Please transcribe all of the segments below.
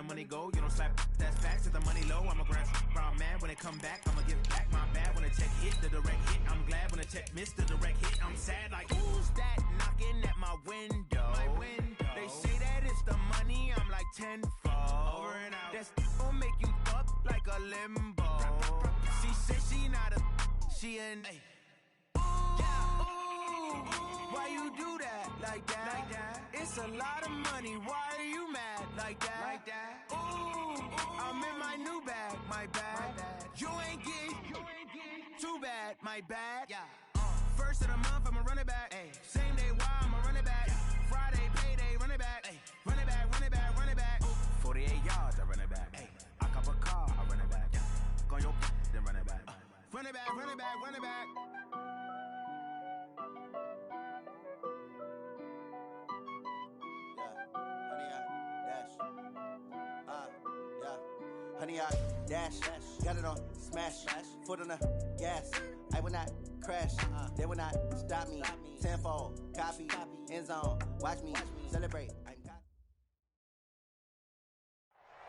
the money go. You don't slap, that's facts. If the money low, I'm a grand round man. When it come back, I'ma give back my bad. When the check hit, the direct hit. I'm glad when the check missed the direct hit. I'm sad like, who's that knocking at my window? They say that it's the money, I'm like tenfold. Over and out. That's gon' make you up like a limbo. She said she not a, she an why you do that like that? It's a lot of money. Why are you mad like that? Ooh, I'm in my new bag, my bad. You ain't getting too bad, my bad. First of the month, I'ma run it back. Same day, why I'ma run it back. Friday, payday, run it back. Run it back, run it back, run it back. 48 yards, I run it back. I cop a car, I run it back. Go your then run it back. Run it back, run it back, run it back. Honey, I dash, got it on smash, foot on the gas. I will not crash, they will not stop me. Tenfold, copy, end zone, watch me celebrate.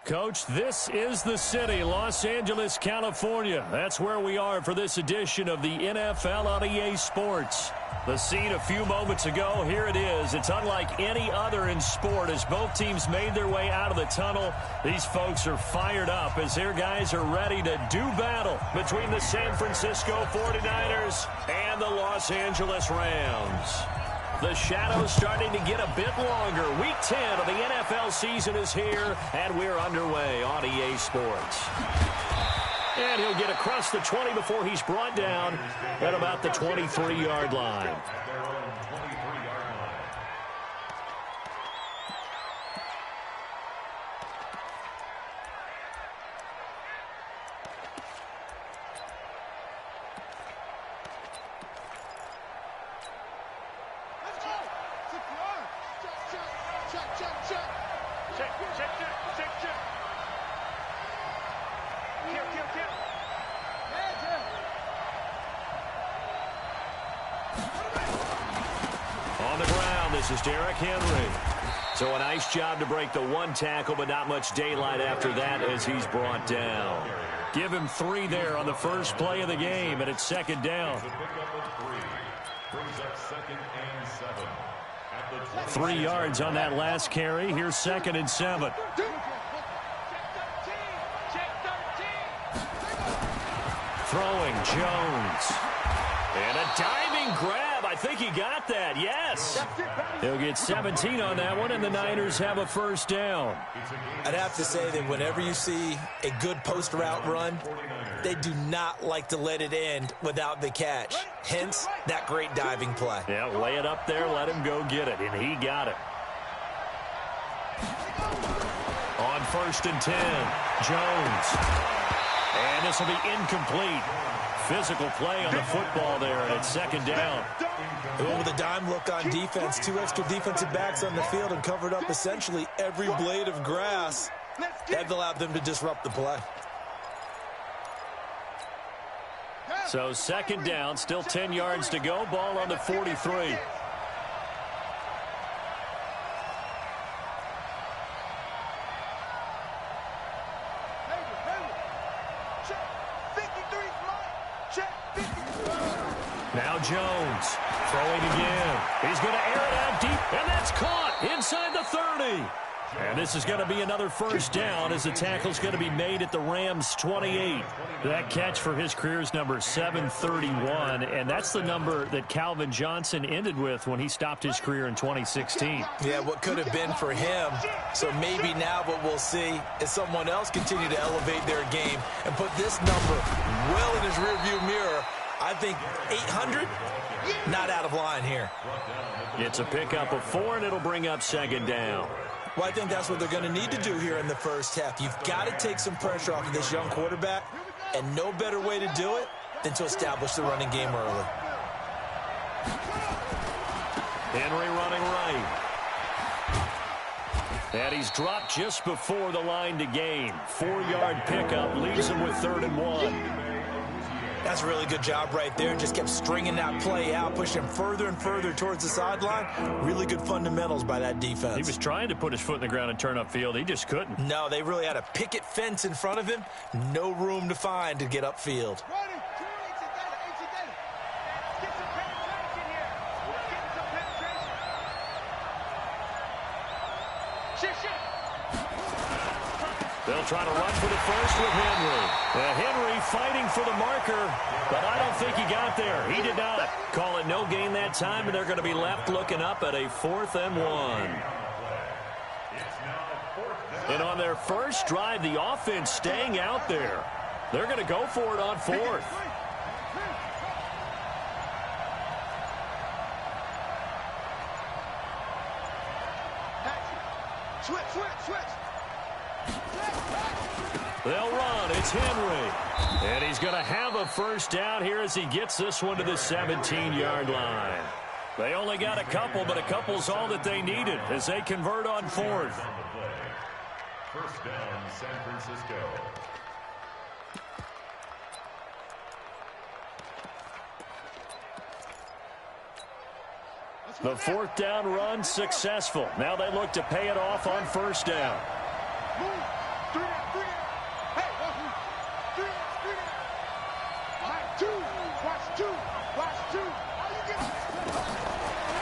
Coach, this is the city, Los Angeles, California. That's where we are for this edition of the NFL on EA Sports. The scene a few moments ago, here it is. It's unlike any other in sport as both teams made their way out of the tunnel. These folks are fired up as their guys are ready to do battle between the San Francisco 49ers and the Los Angeles Rams. The shadow's starting to get a bit longer. Week 10 of the NFL season is here, and we're underway on EA Sports. And he'll get across the 20 before he's brought down at about the 23-yard line. This is Derrick Henry. So a nice job to break the one tackle, but not much daylight after that as he's brought down. Give him 3 there on the first play of the game, and it's second down. 3 yards on that last carry. Here's 2nd and 7. Throwing Jones. And a diving grab. I think he got that. Yes. He'll get 17 on that one, and the Niners have a first down. I'd have to say that whenever you see a good post route run, they do not like to let it end without the catch. Hence, that great diving play. Yeah, lay it up there, let him go get it, and he got it. On 1st and 10, Jones. And this will be incomplete. Physical play on the football there, and it's second down. With a dime look on defense, 2 extra defensive backs on the field and covered up essentially every blade of grass. That allowed them to disrupt the play. So second down, still 10 yards to go. Ball on the 43. Now Jones throwing again. He's going to air it out deep, and that's caught inside the 30. And this is going to be another first down as the tackle's going to be made at the Rams' 28. That catch for his career is number 731, and that's the number that Calvin Johnson ended with when he stopped his career in 2016. Yeah, what could have been for him. So maybe now what we'll see is someone else continue to elevate their game and put this number well in his rearview mirror. I think 800, not out of line here. It's a pickup of 4, and it'll bring up second down. Well, I think that's what they're going to need to do here in the first half. You've got to take some pressure off of this young quarterback, and no better way to do it than to establish the running game early. Henry running right. And he's dropped just before the line to gain. 4-yard pickup leaves him with 3rd and 1. That's a really good job right there. Just kept stringing that play out, pushing him further and further towards the sideline. Really good fundamentals by that defense. He was trying to put his foot in the ground and turn upfield. He just couldn't. No, they really had a picket fence in front of him. No room to find to get upfield. They'll try to run for the first with Henry. Henry fighting for the marker, but I don't think he got there. He did not. Call it no gain that time, and they're going to be left looking up at a 4th and 1. And on their first drive, the offense staying out there. They're going to go for it on 4th. Switch. They'll run. It's Henry. And he's going to have a first down here as he gets this one to the 17-yard line. They only got a couple, but a couple's all that they needed as they convert on 4th. First down, San Francisco. The 4th down run successful. Now they look to pay it off on first down.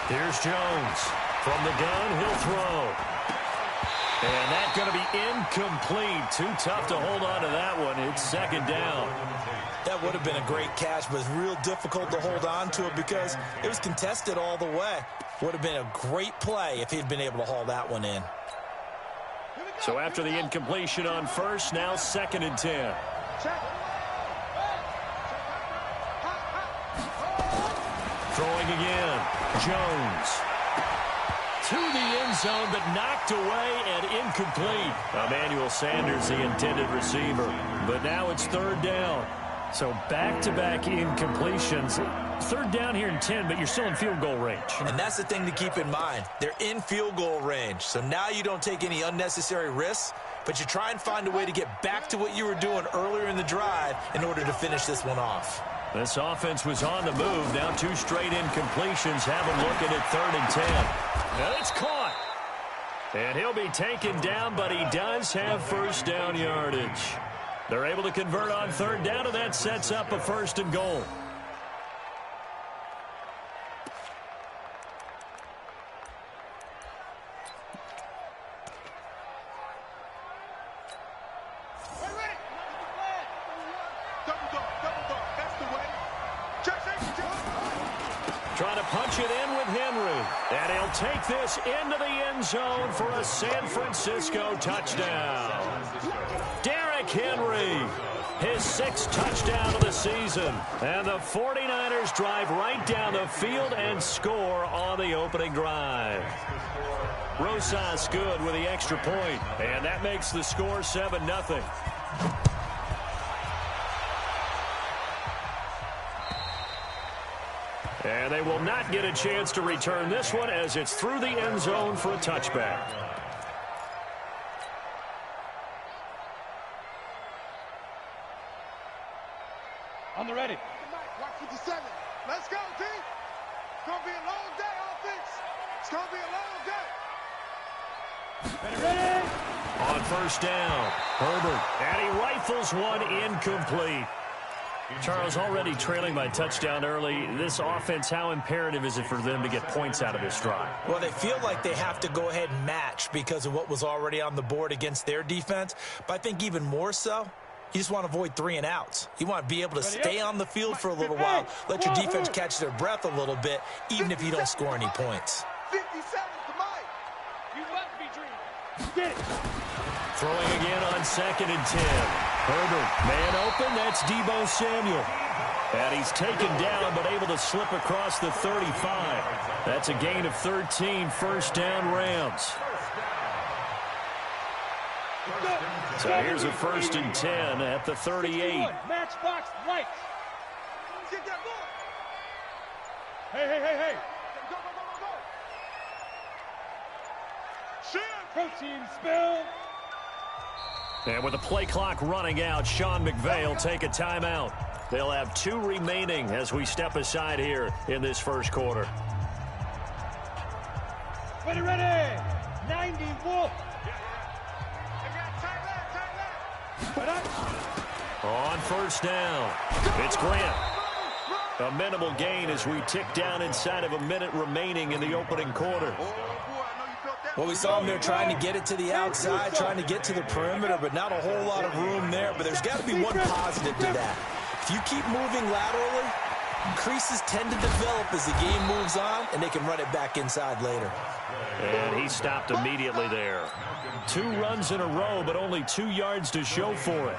Here's Jones. From the gun, he'll throw. And that's going to be incomplete. Too tough to hold on to that one. It's 2nd down. That would have been a great catch, but it's real difficult to hold on to it because it was contested all the way. Would have been a great play if he'd been able to haul that one in. So after the incompletion on first, now 2nd and 10. Throwing again. Jones. To the end zone, but knocked away and incomplete. Emmanuel Sanders, the intended receiver. But now it's 3rd down. So back-to-back incompletions. 3rd down here in 10, but you're still in field goal range. And that's the thing to keep in mind. They're in field goal range. So now you don't take any unnecessary risks, but you try and find a way to get back to what you were doing earlier in the drive in order to finish this one off. This offense was on the move. Now 2 straight incompletions have them looking at 3rd and 10. And it's caught. And he'll be taken down, but he does have first down yardage. They're able to convert on 3rd down, and that sets up a 1st and goal. Trying to punch it in with Henry. And he'll take this into the end zone for a San Francisco touchdown. Derrick Henry, his 6th touchdown of the season. And the 49ers drive right down the field and score on the opening drive. Rosas good with the extra point. And that makes the score 7-0. And they will not get a chance to return this one as it's through the end zone for a touchback. On the ready. Watch 57. Let's go, team. It's going to be a long day, offense. It's going to be a long day. Ready. On first down, Herbert. And he rifles one incomplete. Charles, already trailing by touchdown early. This offense, how imperative is it for them to get points out of this drive? Well, they feel like they have to go ahead and match because of what was already on the board against their defense. But I think even more so, you just want to avoid 3 and outs. You want to be able to stay on the field for a little while, let your defense catch their breath a little bit, even if you don't score any points. 57 to Mike. You must be dreaming. Get it. Throwing again on 2nd and 10. Herbert, man open, that's Deebo Samuel. And he's taken down, but able to slip across the 35. That's a gain of 13, first down Rams. So here's a 1st and 10 at the 38. Matchbox lights. Get that ball. Hey. Go, go, go, go, go. Shit. Protein spill. And with the play clock running out, Sean McVay will take a timeout. They'll have 2 remaining as we step aside here in this first quarter. Ready. 90 Wolf. On first down, it's Grant. A minimal gain as we tick down inside of a minute remaining in the opening quarter. Well, we saw him there trying to get it to the outside, trying to get to the perimeter, but not a whole lot of room there. But there's got to be one positive to that. If you keep moving laterally, creases tend to develop as the game moves on, and they can run it back inside later. And he stopped immediately there. 2 runs in a row, but only 2 yards to show for it.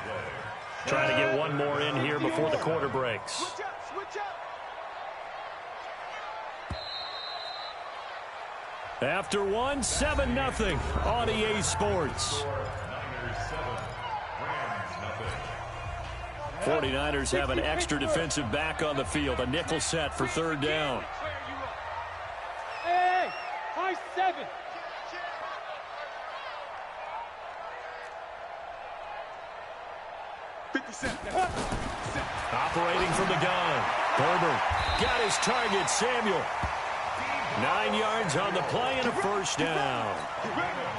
Trying to get one more in here before the quarter breaks. After one, 7-0 on EA Sports. 49ers have an extra defensive back on the field. A nickel set for third down. Hey, high 7. Operating from the gun. Herbert got his target, Samuel. 9 yards on the play and a first down.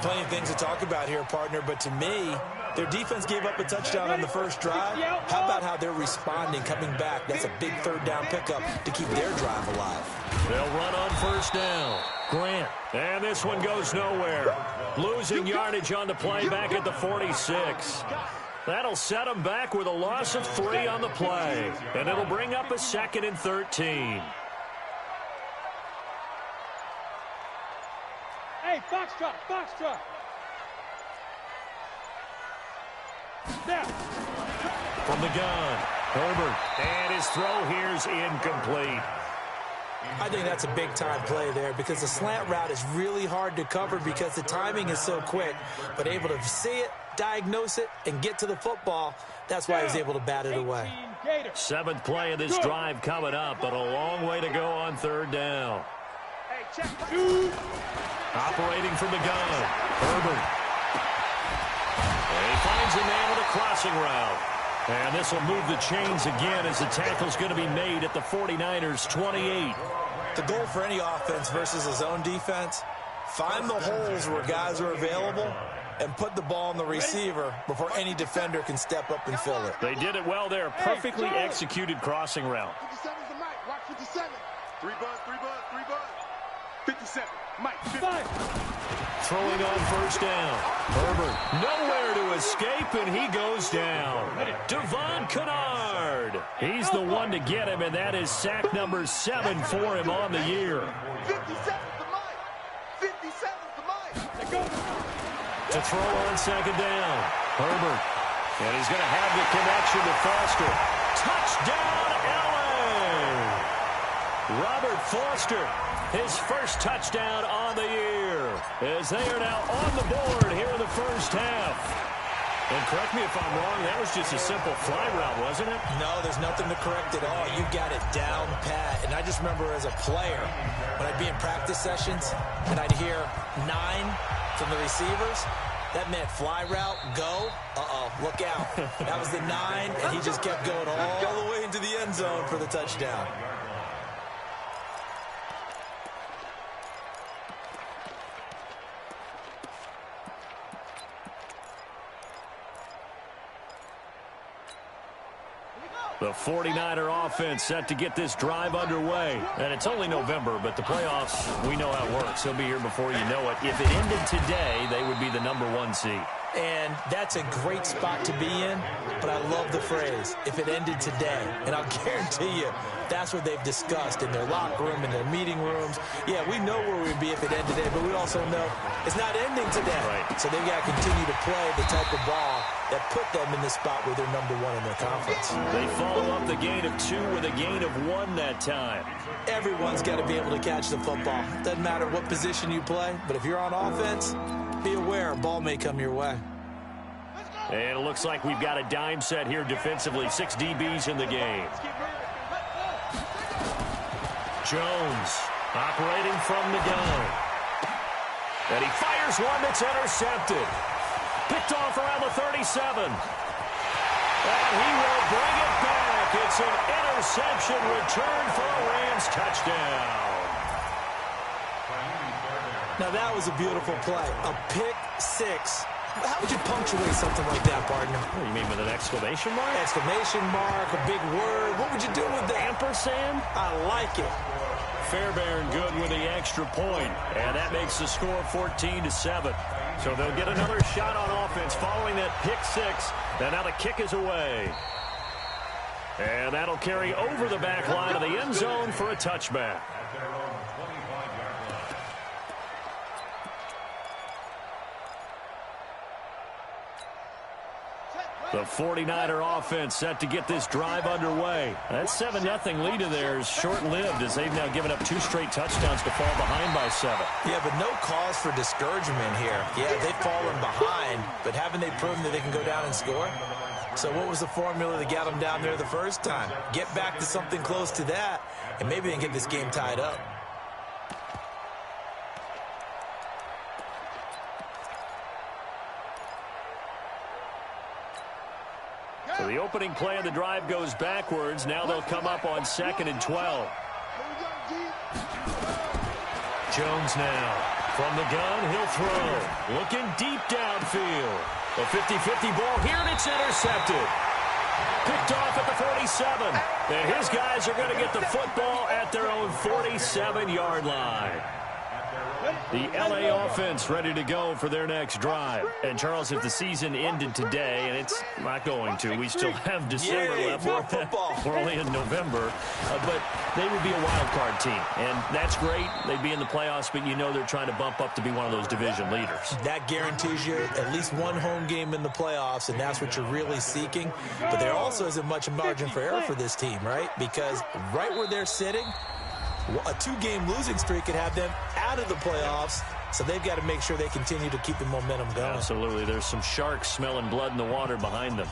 Plenty of things to talk about here, partner, but to me, their defense gave up a touchdown on the first drive. How about how they're responding, coming back? That's a big third down pickup to keep their drive alive. They'll run on first down. Grant. And this one goes nowhere. Losing yardage on the play back at the 46. That'll set them back with a loss of 3 on the play. And it'll bring up a 2nd and 13. Hey, foxtrot. Now. From the gun, Herbert. And his throw here's incomplete. I think that's a big-time play there because the slant route is really hard to cover because the timing is so quick. But able to see it, diagnose it, and get to the football, that's why he was able to bat it away. 7th play of this drive coming up, but a long way to go on third down. Hey, check. Operating from the gun, Herbert. And he finds a man with a crossing route. And this will move the chains again as the tackle's going to be made at the 49ers' 28. The goal for any offense versus a zone defense, find the holes where guys are available and put the ball on the receiver before any defender can step up and fill it. They did it well there. Perfectly executed crossing route. 57's the mic. Watch 57. 3 buzz. 57. Mike, 55. Throwing on first down. Herbert nowhere to escape, and he goes down. Devon Kennard. He's the one to get him, and that is sack number 7 for him on the year. 57's the mic. 57's the mic. Go. To throw on second down. Herbert. And he's going to have the connection to Foster. Touchdown, LA! Robert Foster, his first touchdown on the year, as they are now on the board here in the first half. And correct me if I'm wrong, that was just a simple fly route, wasn't it? No, there's nothing to correct at all. You got it down pat. And I just remember as a player, when I'd be in practice sessions and I'd hear 9 from the receivers, that meant fly route, go, look out. That was the 9, and he just kept going all the way into the end zone for the touchdown. The 49er offense set to get this drive underway. And it's only November, but the playoffs, we know how it works. They'll be here before you know it. If it ended today, they would be the number 1 seed. And that's a great spot to be in, but I love the phrase, if it ended today. And I'll guarantee you, that's what they've discussed in their locker room, in their meeting rooms. Yeah, we know where we'd be if it ended today, but we also know it's not ending today. Right. So they've got to continue to play the type of ball that put them in the spot where they're number 1 in their conference. They follow up the gain of 2 with a gain of 1 that time. Everyone's got to be able to catch the football. Doesn't matter what position you play, but if you're on offense, be aware a ball may come your way. And it looks like we've got a dime set here defensively. 6 DBs in the game. Jones operating from the gun. And he fires one that's intercepted. Picked off around the 37. And he will bring it back It's an interception return for a Rams touchdown. Now, that was a beautiful play. A pick six. How would you punctuate something like that, partner? What do you mean, with an exclamation mark? Exclamation mark, a big word. What would you do with that? Ampersand? I like it. Fairbairn good with the extra point, and that makes the score 14-7. So they'll get another shot on offense following that pick six, and now the kick is away. And that'll carry over the back line of the end zone for a touchback. The 49er offense set to get this drive underway. That 7-0 lead of theirs short-lived as they've now given up 2 straight touchdowns to fall behind by 7. Yeah, but no cause for discouragement here. Yeah, they've fallen behind, but haven't they proven that they can go down and score? So what was the formula that got them down there the first time? Get back to something close to that, and maybe they can get this game tied up. So the opening play of the drive goes backwards. Now they'll come up on 2nd and 12. Jones now. From the gun, he'll throw. Looking deep downfield. A 50-50 ball here, and it's intercepted. Picked off at the 47. And his guys are going to get the football at their own 47-yard line. The L.A. offense ready to go for their next drive. And, Charles, if the season ended today, and it's not going to, we still have December left. More football. We're only in November. But they would be a wild card team. And that's great. They'd be in the playoffs, but you know they're trying to bump up to be one of those division leaders. That guarantees you at least one home game in the playoffs, and that's what you're really seeking. But there also isn't much margin for error for this team, right? Because right where they're sitting, a 2-game losing streak could have them out of the playoffs, so they've got to make sure they continue to keep the momentum going. Absolutely. There's some sharks smelling blood in the water behind them.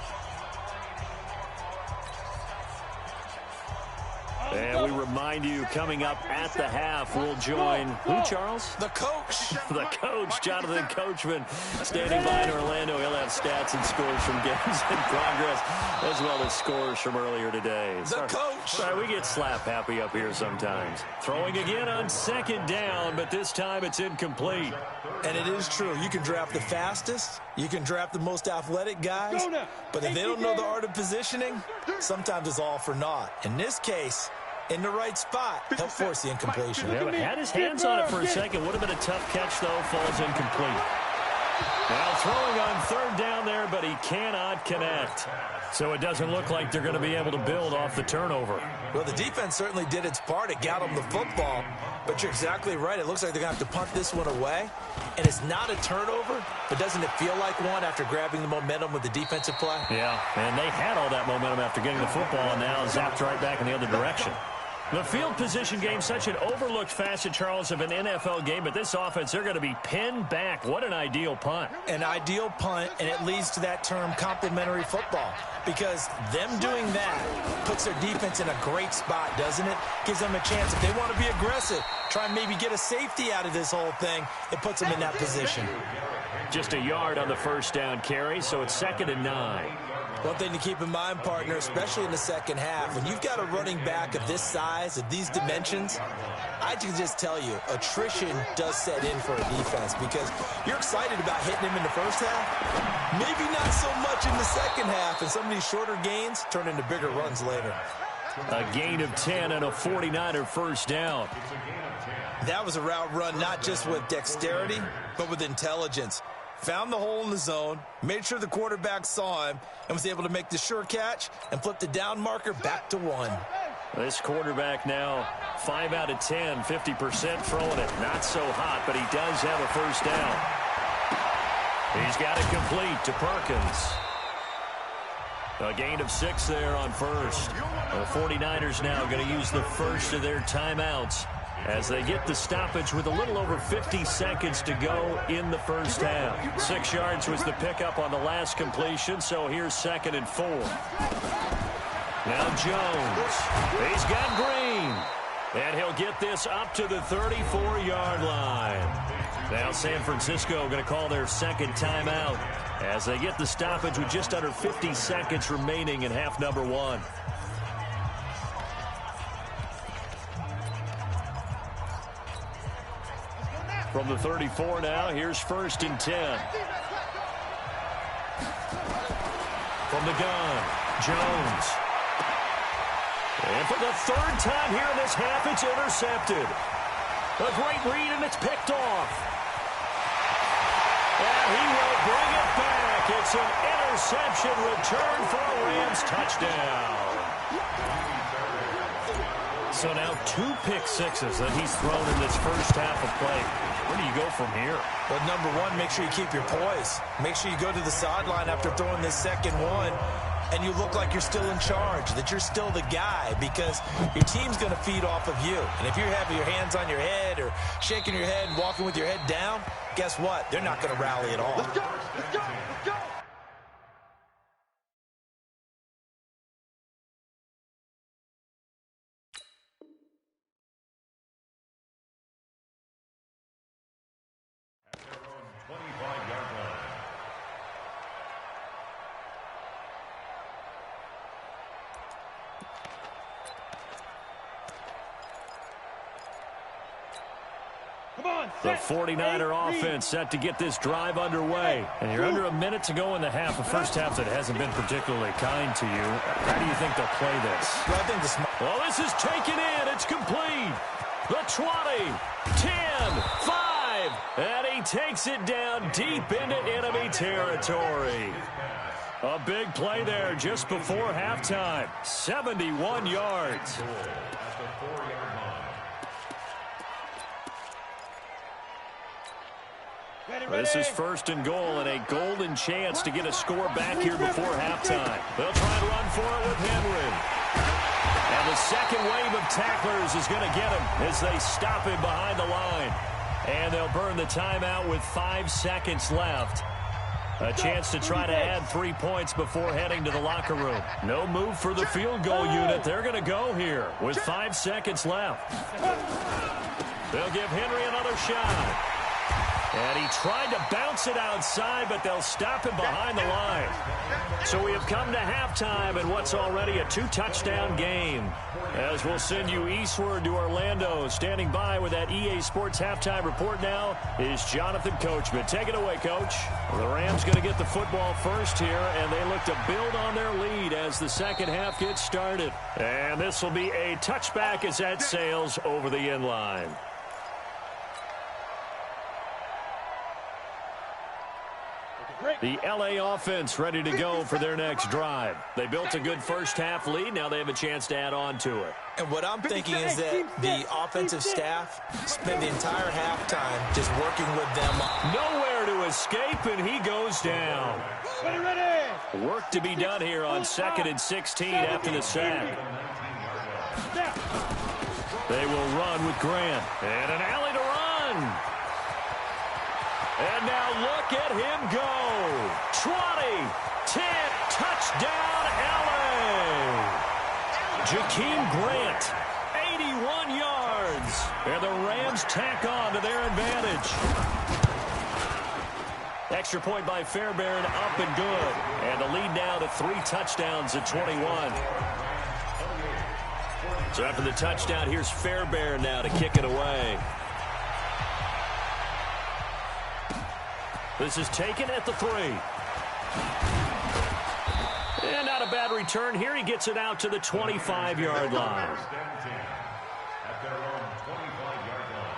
And we remind you, coming up at the half, we'll join who, Charles? The coach. The coach, Jonathan Coachman, standing by in Orlando. He'll have stats and scores from games in progress, as well as scores from earlier today. The coach. Sorry, we get slap happy up here sometimes. Throwing again on 2nd down, but this time it's incomplete. And it is true. You can draft the fastest. You can draft the most athletic guys. But if they don't know the art of positioning, sometimes it's all for naught. In this case, in the right spot, help force the incompletion. Yeah, but had his hands on it for a second. Would have been a tough catch, though. Falls incomplete. Now throwing on 3rd down there, but he cannot connect. So it doesn't look like they're going to be able to build off the turnover. Well, the defense certainly did its part. It got them the football. But you're exactly right. It looks like they're going to have to punt this one away. And it's not a turnover, but doesn't it feel like one after grabbing the momentum with the defensive play? Yeah, and they had all that momentum after getting the football, and now zapped right back in the other direction. The field position game, such an overlooked facet, Charles, of an NFL game, but this offense, they're going to be pinned back. What an ideal punt. An ideal punt, and it leads to that term complementary football, because them doing that puts their defense in a great spot, doesn't it? Gives them a chance. If they want to be aggressive, try and maybe get a safety out of this whole thing, it puts them in that position. Just a yard on the 1st down carry, so it's 2nd and 9. One thing to keep in mind, partner, especially in the second half, when you've got a running back of this size, of these dimensions, I can just tell you, attrition does set in for a defense because you're excited about hitting him in the first half, maybe not so much in the second half, and some of these shorter gains turn into bigger runs later. A gain of 10 and a 49er 1st down. That was a route run not just with dexterity, but with intelligence. Found the hole in the zone, made sure the quarterback saw him, and was able to make the sure catch and flip the down marker back to 1. This quarterback now 5 out of 10, 50% throwing it. Not so hot, but he does have a 1st down. He's got it complete to Perkins. A gain of 6 there on 1st. The 49ers now going to use the first of their timeouts as they get the stoppage with a little over 50 seconds to go in the first half. 6 yards was the pickup on the last completion, so here's 2nd and 4. Now Jones. He's got Green. And he'll get this up to the 34-yard line. Now San Francisco going to call their 2nd timeout as they get the stoppage with just under 50 seconds remaining in half number 1. From the 34 now, here's 1st and 10. From the gun, Jones. And for the 3rd time here in this half, it's intercepted. A great read, and it's picked off. And he will bring it back. It's an interception return for a Rams touchdown. So now 2 pick sixes that he's thrown in this first half of play. Where do you go from here? Well, number one, make sure you keep your poise. Make sure you go to the sideline after throwing this second one, and you look like you're still in charge, that you're still the guy, because your team's going to feed off of you. And if you're having your hands on your head or shaking your head and walking with your head down, guess what? They're not going to rally at all. Let's go, let's go, let's go. The 49er offense set to get this drive underway. And you're under a minute to go in the half. The first half that hasn't been particularly kind to you. How do you think they'll play this? Well, I think this is taken in. It's complete. The 20, 10, 5. And he takes it down deep into enemy territory. A big play there just before halftime. 71 yards. This is 1st and goal and a golden chance to get a score back here before halftime. They'll try to run for it with Henry. And the second wave of tacklers is going to get him as they stop him behind the line. And they'll burn the timeout with 5 seconds left. A chance to try to add 3 points before heading to the locker room. No move for the field goal unit. They're going to go here with 5 seconds left. They'll give Henry another shot. And he tried to bounce it outside, but they'll stop him behind the line. So we have come to halftime in what's already a 2-touchdown game. As we'll send you eastward to Orlando. Standing by with that EA Sports halftime report now is Jonathan Coachman. Take it away, Coach. The Rams going to get the football first here, and they look to build on their lead as the second half gets started. And this will be a touchback as that sails over the end line. The LA offense ready to go for their next drive. They built a good first half lead. Now they have a chance to add on to it. And what I'm thinking is that the offensive staff spend the entire halftime just working with them. Nowhere to escape, and he goes down. Ready. Work to be done here on 2nd and 16 after the sack. They will run with Grant. And an alley to run. And now look at him go. 20, 10, touchdown, LA. Jakeem Grant, 81 yards. And the Rams tack on to their advantage. Extra point by Fairbairn, up and good. And the lead now to 3 touchdowns at 21. So after the touchdown, here's Fairbairn now to kick it away. This is taken at the 3. And not a bad return here. He gets it out to the 25-yard line. At their own 25-yard line.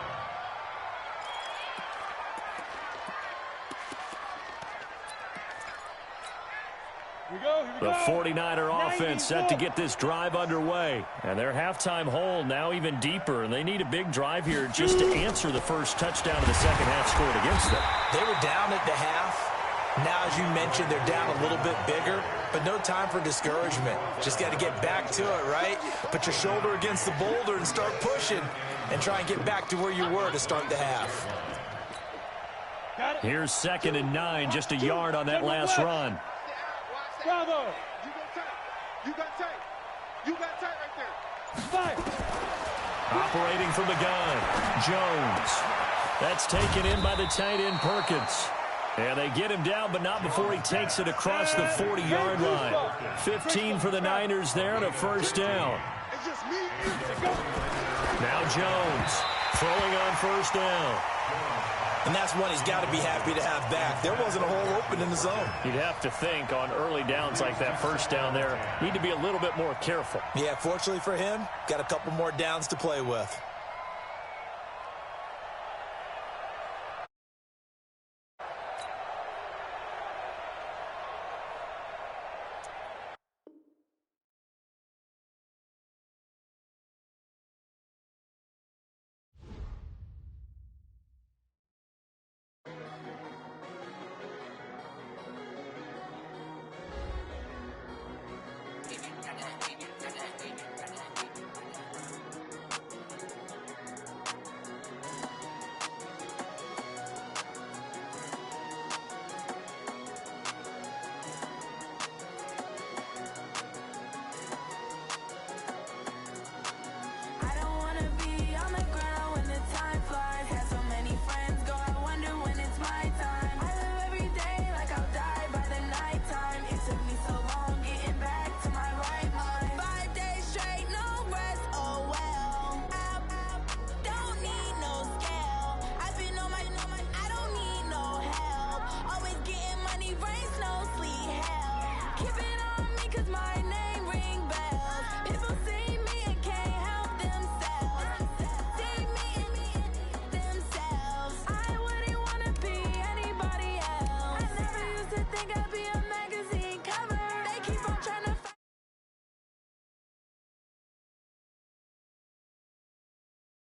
The 49er offense set to get this drive underway. And their halftime hole now even deeper. And they need a big drive here just to answer the first touchdown of the second half scored against them. They were down at the half. Now, as you mentioned, they're down a little bit bigger. But no time for discouragement. Just got to get back to it, right? Put your shoulder against the boulder and start pushing. And try and get back to where you were to start the half. Here's 2nd and 9, just a yard on that last run. Bravo. You got tight. You got tight. You got tight right there. Fire. Operating from the gun, Jones. That's taken in by the tight end Perkins. And they get him down, but not before he takes it across the 40-yard line. 15 for the Niners there and a first down. It's just me and you. Go. Now Jones throwing on first down. And that's one he's got to be happy to have back. There wasn't a hole open in the zone. You'd have to think on early downs like that first down there, need to be a little bit more careful. Yeah, fortunately for him, got a couple more downs to play with. Keep it on me, 'cause my